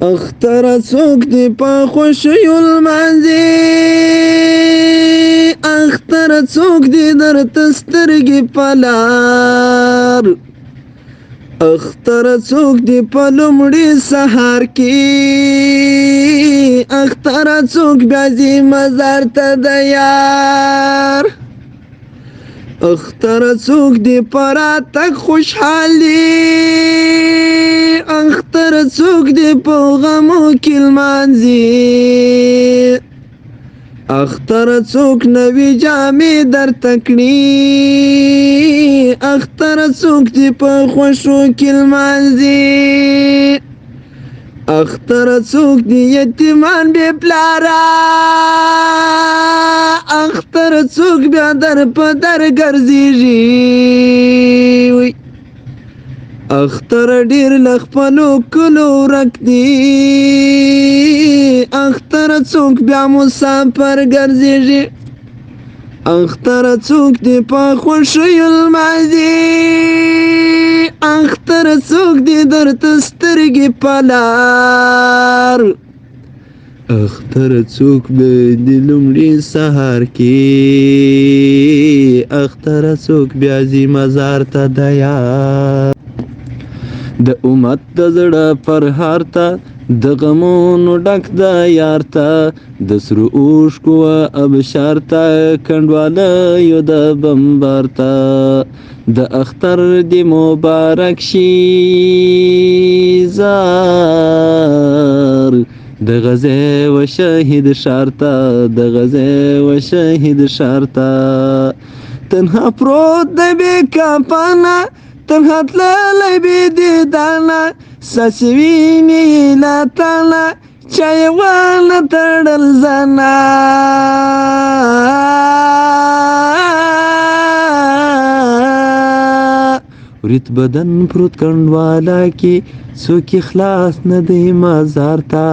اختره څوک دی په خوښیو لمانځي اختره څوک دی درته سترګې په لار اختره څوک دی په لومړي سهار کې اختره څوک بیا ځي مزار ته د یار اختره څوک دی په راتګ خوشحال دی اختره څوک دی په غمو کې لمانځي اختره څوک نوې جامې درته کړي اختره څوک دی په خوښو کې لمانځي اختره څوک دی یتیمان بې پلاره اختره څوک بیا در په در ګرځېږي اختر ډیر له خپلو کلو ورک دی اختر څوک بیا مسافر ګرځېږي اختر څوک دی په خوښیو لمانځي اختر څوک دی درته سترګې په لار اختر څوک به د لومړي سهار کې اختر څوک بیا ځي مزار ته د یار د امت د زړه پرهار ته د غمونو ډک د یار ته د سرو اوښکو ابشار ته کنډوالیو د بمبار ته د اختر د مبارک شي زار د غزې و شهید ښار ته د غزې و شهید ښار ته تنها پروت دی بې کفنه تنها تللی بې دیدنه ستاسې وینې له تنه چا یې ونه تړل زنه ورید بدن پروت کنډواله کې څوک یې خلاص نه دی مزار ته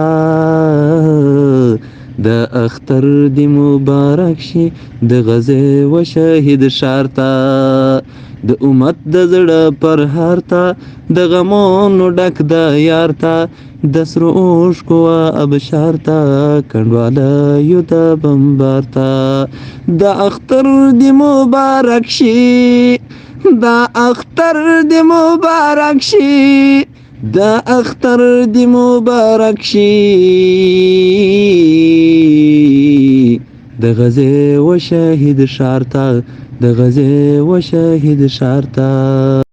د اختر د مبارک شي د غزې و شهید ښار ته د امت د زړه پرهار ته د غمونو ډک د یار ته د سرو اوښکو ابشار ته کنډوالیو د بمبار ته د اختر د مبارک شي د اختر د مبارک شي د اختر د مبارک شي د غزې و شهید ښار ته د غزې و شهید ښار ته